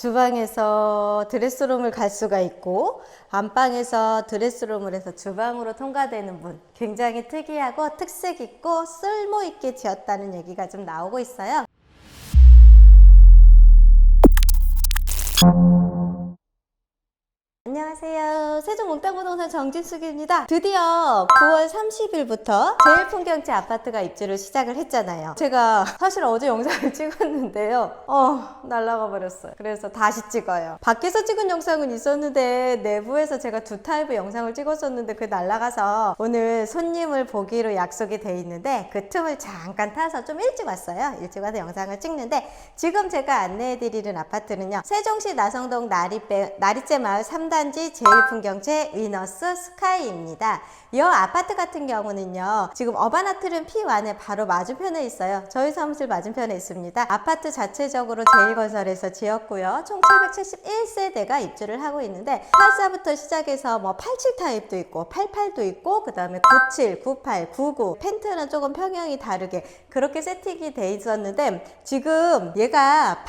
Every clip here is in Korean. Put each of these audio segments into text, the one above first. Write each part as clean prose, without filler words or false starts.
주방에서 드레스룸을 갈 수가 있고 안방에서 드레스룸을 해서 주방으로 통과되는 문, 굉장히 특이하고 특색 있고 쓸모 있게 지었다는 얘기가 좀 나오고 있어요. 안녕하세요. 세종몽땅부동산 정진숙입니다. 드디어 9월 30일부터 제일풍경채 아파트가 입주를 시작을 했잖아요. 제가 사실 어제 영상을 찍었는데요. 날아가 버렸어요. 그래서 다시 찍어요. 밖에서 찍은 영상은 있었는데 내부에서 제가 두 타입의 영상을 찍었었는데 그게 날아가서 오늘 손님을 보기로 약속이 돼 있는데 그 틈을 잠깐 타서 좀 일찍 왔어요. 일찍 와서 영상을 찍는데 지금 제가 안내해드리는 아파트는요. 세종시 나성동 나리째 마을 3단지 제일풍경채 위너스 스카이입니다. 이 아파트 같은 경우는요. 지금 어바나트름 P1에 바로 맞은편에 있어요. 저희 사무실 맞은편에 있습니다. 아파트 자체적으로 제일건설에서 지었고요. 총 771세대가 입주를 하고 있는데 84부터 시작해서 87 타입도 있고 88도 있고 그 다음에 97, 98, 99 펜트는 조금 평형이 다르게 그렇게 세팅이 돼 있었는데 지금 얘가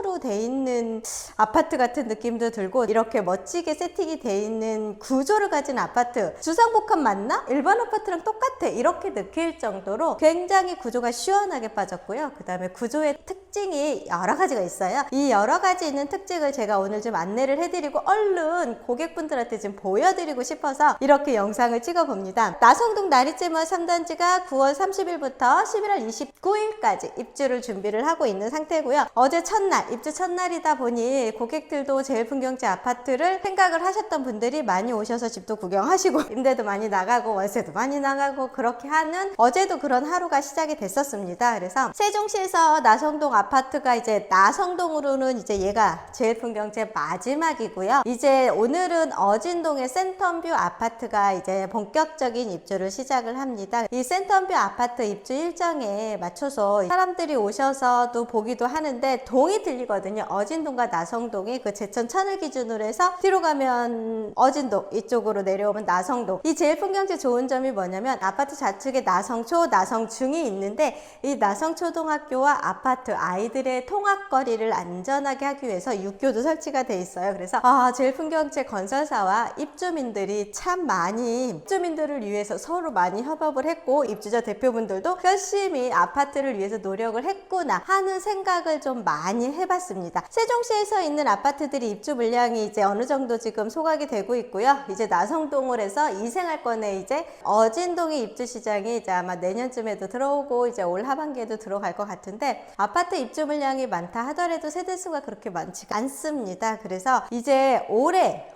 88형으로 돼 있는 아파트 같은 느낌도 들고 이렇게 멋지게 세팅이 돼 있는 구조를 가진 아파트. 주상복합 맞나? 일반 아파트랑 똑같아 이렇게 느낄 정도로 굉장히 구조가 시원하게 빠졌고요. 그 다음에 구조의 특징이 여러 가지가 있어요. 이 여러 가지 있는 특징을 제가 오늘 좀 안내를 해드리고 얼른 고객분들한테 좀 보여드리고 싶어서 이렇게 영상을 찍어봅니다. 나성동 나리째 마을 3단지가 9월 30일부터 11월 29일까지 입주를 준비를 하고 있는 상태고요. 어제 첫날, 입주 첫날이다 보니 고객들도 제일풍경채 아파트를 생각을 하셨던 분들이 많이 오셔서 집도 구경하시고 임대도 많이 나가고 월세도 많이 나가고 그렇게 하는 어제도 그런 하루가 시작이 됐었습니다. 그래서 세종시에서 나성동 아파트가 이제 나성동으로는 이제 얘가 제일풍경채 마지막이고요. 이제 오늘은 어진동의 센텀뷰 아파트가 이제 본격적인 입주를 시작을 합니다. 이 센텀뷰 아파트 입주 일정에 맞춰서 사람들이 오셔서도 보기도 하는데 동이 들리거든요. 어진동과 나성동이 그 제천 천을 기준으로 해서 뒤로 가면 어진동, 이쪽으로 내려오면 나성동. 이 제일풍경채 좋은 점이 뭐냐면 아파트 좌측에 나성초, 나성중이 있는데 이 나성초등학교와 아파트 아이들의 통학거리를 안전하게 하기 위해서 육교도 설치가 돼 있어요. 그래서 제일풍경채 건설사와 입주민들이 참 많이 입주민들을 위해서 서로 많이 협업을 했고 입주자 대표분들도 열심히 아파트를 위해서 노력을 했구나 하는 생각을 좀 많이 해봤습니다. 세종시에서 있는 아파트들이 입주 물량이 이제 어느 정도 지금 소각이 되고 있고요. 이제 나성동을 해서 이생활권에 이제 어진동의 입주 시장이 이제 아마 내년쯤에도 들어오고 이제 올 하반기에도 들어갈 것 같은데 아파트 입주 물량이 많다 하더라도 세대수가 그렇게 많지가 않습니다. 그래서 이제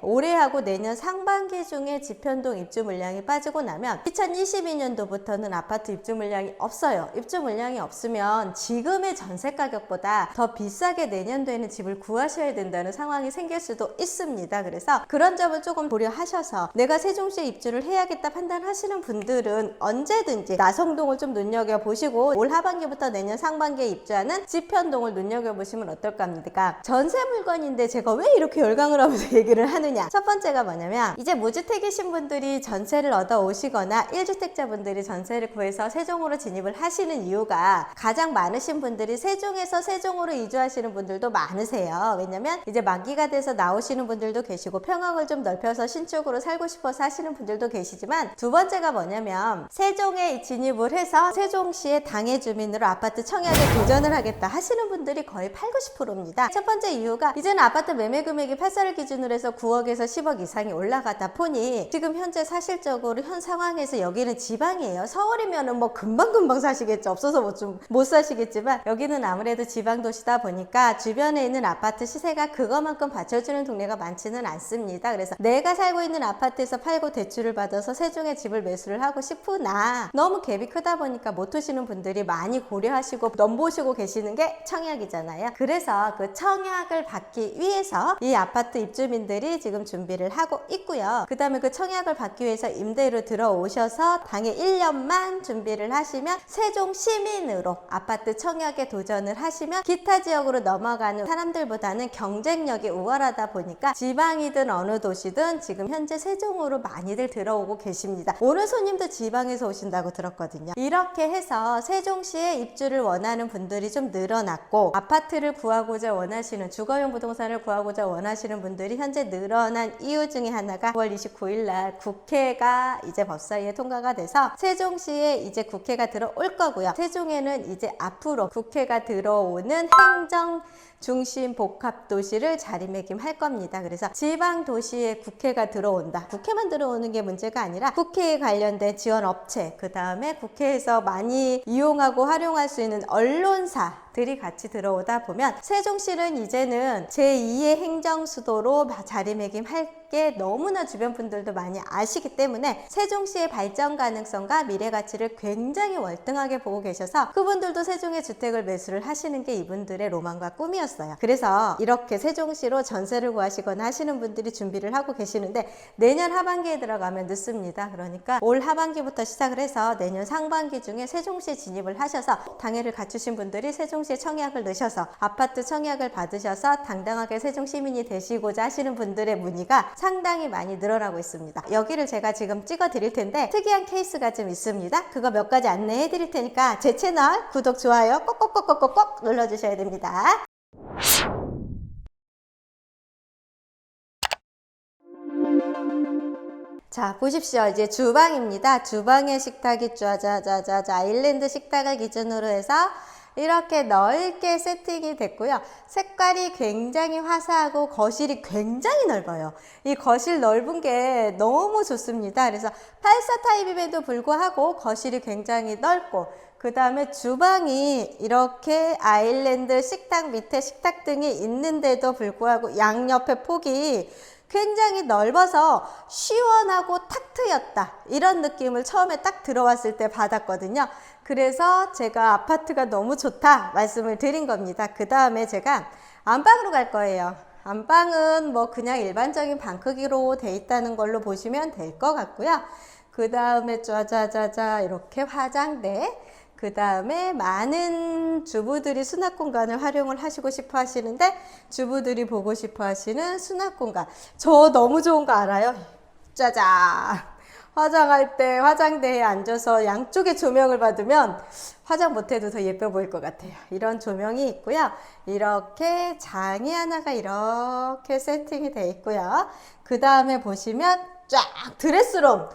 올해하고 내년 상반기 중에 지편동 입주 물량이 빠지고 나면 2022년도부터는 아파트 입주 물량이 없어요. 입주 물량이 없으면 지금의 전세 가격보다 더 비싸게 내년도에는 집을 구하셔야 된다는 상황이 생길 수도 있습니다. 그래서 그런 점을 조금 고려하셔서 내가 세종시에 입주를 해야겠다 판단하시는 분들은 언제든지 나성동을 좀 눈여겨보시고 올 하반기부터 내년 상반기에 입주하는 지편동을 눈여겨보시면 어떨까 합니까? 전세 물건인데 제가 왜 이렇게 열광을 하면서 얘기를 하느냐? 첫 번째가 뭐냐면 이제 무주택이신 분들이 전세를 얻어 오시거나 1주택자분들이 전세를 구해서 세종으로 진입을 하시는 이유가 가장 많으신 분들이 세종에서 세종으로 이주하시는 분들도 많으세요. 왜냐면 이제 만기가 돼서 나오시는 분들도 계시고 평형을 좀 넓혀서 신축으로 살고 싶어서 하시는 분들도 계시지만 두 번째가 뭐냐면 세종에 진입을 해서 세종시의 당해 주민으로 아파트 청약에 도전을 하겠다 하시는 분들이 거의 80~90%입니다. 첫 번째 이유가 이제는 아파트 매매 금액이 8사를 기준으로 해서 9억에서 10억 이상이 올라가다 보니 지금 현재 사실적으로 현 상황에서 여기는 지방이에요. 서울이면은 뭐 금방금방 사시겠죠. 없어서 뭐 좀 못 사시겠지만 여기는 아무래도 지방 도시다 보니까 주변에 있는 아파트 시세가 그거만큼 받쳐주는 동네가 많지는 않습니다. 그래서 내가 살고 있는 아파트에서 팔고 대출을 받아서 세종에 집을 매수를 하고 싶으나 너무 갭이 크다 보니까 못 오시는 분들이 많이 고려하시고 넘보시고 계시는 게 청약이잖아요. 그래서 그 청약을 받기 위해서 이 아파트 입주민들이 지금 준비를 하고 있고요. 그 다음에 그 청약을 받기 위해서 임대로 들어오셔서 당해 1년만 준비를 하시면 세종 시민으로 아파트 청약에 도전을 하시면 기타 지역으로 넘어 넘어가는 사람들보다는 경쟁력이 우월하다 보니까 지방이든 어느 도시든 지금 현재 세종으로 많이들 들어오고 계십니다. 오늘 손님도 지방에서 오신다고 들었거든요. 이렇게 해서 세종시에 입주를 원하는 분들이 좀 늘어났고, 아파트를 구하고자 원하시는, 주거용 부동산을 구하고자 원하시는 분들이 현재 늘어난 이유 중에 하나가 9월 29일 날 국회가 이제 법사위에 통과가 돼서 세종시에 이제 국회가 들어올 거고요. 세종에는 이제 앞으로 국회가 들어오는 행정 중심 복합도시를 자리매김할 겁니다. 그래서 지방도시에 국회가 들어온다. 국회만 들어오는 게 문제가 아니라 국회에 관련된 지원업체, 그 다음에 국회에서 많이 이용하고 활용할 수 있는 언론사들이 같이 들어오다 보면 세종시는 이제는 제2의 행정수도로 자리매김할 게 너무나 주변 분들도 많이 아시기 때문에 세종시의 발전 가능성과 미래 가치를 굉장히 월등하게 보고 계셔서 그분들도 세종에 주택을 매수를 하시는 게 이분들의 로망과 꿈이었어요. 그래서 이렇게 세종시로 전세를 구하시거나 하시는 분들이 준비를 하고 계시는데, 내년 하반기에 들어가면 늦습니다. 그러니까 올 하반기부터 시작을 해서 내년 상반기 중에 세종시에 진입을 하셔서 당해를 갖추신 분들이 세종시에 청약을 넣으셔서 아파트 청약을 받으셔서 당당하게 세종 시민이 되시고자 하시는 분들의 문의가 상당히 많이 늘어나고 있습니다. 여기를 제가 지금 찍어 드릴 텐데 특이한 케이스가 좀 있습니다. 그거 몇 가지 안내해 드릴 테니까 제 채널 구독, 좋아요 꼭꼭꼭꼭꼭 눌러주셔야 됩니다. 자, 보십시오. 이제 주방입니다. 주방에 식탁이 짜자자자자 아일랜드 식탁을 기준으로 해서 이렇게 넓게 세팅이 됐고요. 색깔이 굉장히 화사하고 거실이 굉장히 넓어요. 이 거실 넓은 게 너무 좋습니다. 그래서 84 타입임에도 불구하고 거실이 굉장히 넓고, 그 다음에 주방이 이렇게 아일랜드 식탁 밑에 식탁등이 있는데도 불구하고 양옆에 폭이 굉장히 넓어서 시원하고 탁 트였다, 이런 느낌을 처음에 딱 들어왔을 때 받았거든요. 그래서 제가 아파트가 너무 좋다 말씀을 드린 겁니다. 그 다음에 제가 안방으로 갈 거예요. 안방은 뭐 그냥 일반적인 방 크기로 돼 있다는 걸로 보시면 될 것 같고요. 그 다음에 짜자자자 이렇게 화장대, 그 다음에 많은 주부들이 수납 공간을 활용을 하시고 싶어 하시는데 주부들이 보고 싶어 하시는 수납 공간, 저 너무 좋은 거 알아요? 짜잔! 화장할 때 화장대에 앉아서 양쪽에 조명을 받으면 화장 못해도 더 예뻐 보일 것 같아요. 이런 조명이 있고요. 이렇게 장이 하나가 이렇게 세팅이 되어 있고요. 그 다음에 보시면 쫙 드레스룸,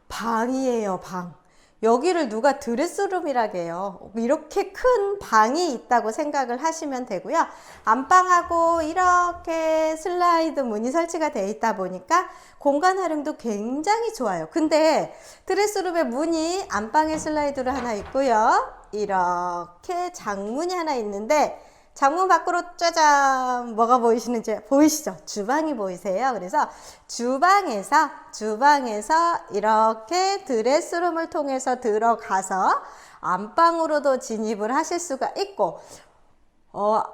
방이에요. 방. 여기를 누가 드레스룸이라고 해요. 이렇게 큰 방이 있다고 생각을 하시면 되고요. 안방하고 이렇게 슬라이드 문이 설치가 되어 있다 보니까 공간 활용도 굉장히 좋아요. 근데 드레스룸의 문이 안방에 슬라이드로 하나 있고요. 이렇게 장문이 하나 있는데 장문 밖으로 짜잔, 뭐가 보이시는지 보이시죠? 주방이 보이세요? 그래서 주방에서 이렇게 드레스룸을 통해서 들어가서 안방으로도 진입을 하실 수가 있고,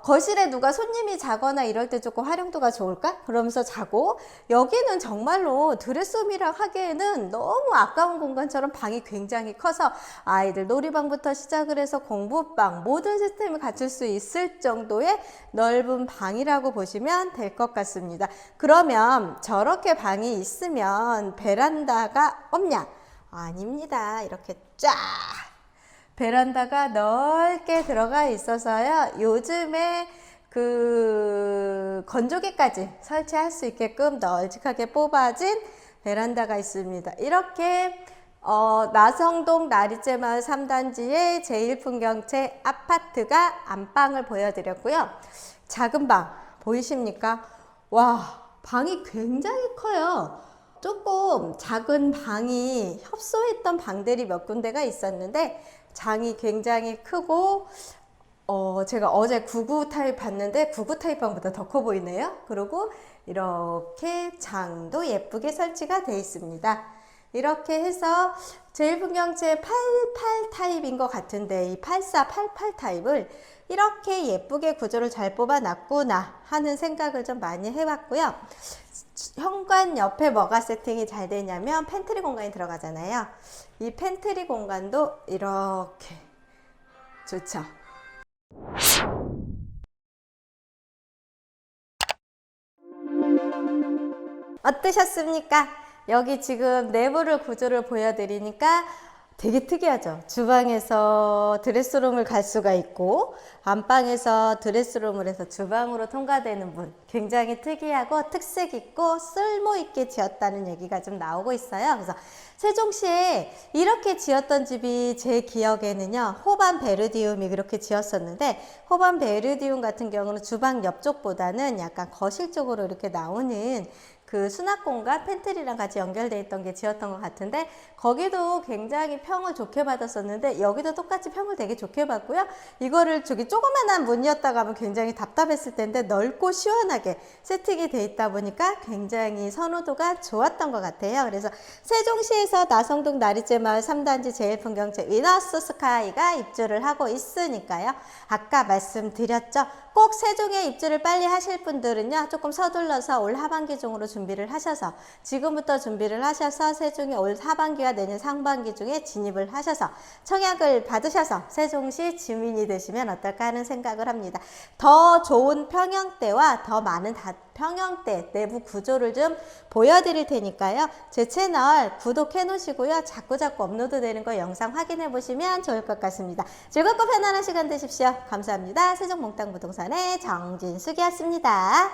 거실에 누가 손님이 자거나 이럴 때 조금 활용도가 좋을까? 그러면서 자고, 여기는 정말로 드레스룸이라 하기에는 너무 아까운 공간처럼 방이 굉장히 커서 아이들 놀이방부터 시작을 해서 공부방, 모든 시스템을 갖출 수 있을 정도의 넓은 방이라고 보시면 될 것 같습니다. 그러면 저렇게 방이 있으면 베란다가 없냐? 아닙니다. 이렇게 쫙 베란다가 넓게 들어가 있어서요. 요즘에 그 건조기까지 설치할 수 있게끔 널찍하게 뽑아진 베란다가 있습니다. 이렇게 나성동 나리제마을 3단지의 제1풍경채 아파트가 안방을 보여드렸고요. 작은 방 보이십니까? 와, 방이 굉장히 커요. 조금 작은 방이 협소했던 방들이 몇 군데가 있었는데 장이 굉장히 크고, 제가 어제 99 타입 봤는데 99 타입 방보다 더 커 보이네요. 그리고 이렇게 장도 예쁘게 설치가 되어 있습니다. 이렇게 해서 제1풍경채 88 타입인 것 같은데 이 84, 88 타입을 이렇게 예쁘게 구조를 잘 뽑아놨구나 하는 생각을 좀 많이 해봤고요. 현관 옆에 뭐가 세팅이 잘 되냐면 팬트리 공간이 들어가잖아요. 이 팬트리 공간도 이렇게 좋죠. 어떠셨습니까? 여기 지금 내부를 구조를 보여드리니까 되게 특이하죠. 주방에서 드레스룸을 갈 수가 있고 안방에서 드레스룸을 해서 주방으로 통과되는 문, 굉장히 특이하고 특색 있고 쓸모 있게 지었다는 얘기가 좀 나오고 있어요. 그래서 세종시에 이렇게 지었던 집이 제 기억에는요, 호반 베르디움이 그렇게 지었었는데, 호반 베르디움 같은 경우는 주방 옆쪽보다는 약간 거실 쪽으로 이렇게 나오는 그 수납 공간, 팬트리랑 같이 연결되어 있던 게 지었던 것 같은데, 거기도 굉장히 평을 좋게 받았었는데, 여기도 똑같이 평을 되게 좋게 받고요. 이거를 저기 조그만한 문이었다가 하면 굉장히 답답했을 텐데, 넓고 시원하게 세팅이 돼 있다 보니까 굉장히 선호도가 좋았던 것 같아요. 그래서 세종시에서 나성동 나리제마을 3단지 제일풍경채 위너스 스카이가 입주를 하고 있으니까요. 아까 말씀드렸죠. 꼭 세종에 입주를 빨리 하실 분들은요, 조금 서둘러서 올 하반기 중으로 준비를 하셔서, 지금부터 준비를 하셔서 세종에 올 하반기와 내년 상반기 중에 진입을 하셔서 청약을 받으셔서 세종시 주민이 되시면 어떨까 하는 생각을 합니다. 더 좋은 평형대와 더 많은 평형대 내부 구조를 좀 보여드릴 테니까요. 제 채널 구독해 놓으시고요. 자꾸자꾸 업로드 되는 거 영상 확인해 보시면 좋을 것 같습니다. 즐겁고 편안한 시간 되십시오. 감사합니다. 세종몽땅부동산의 정진숙이었습니다.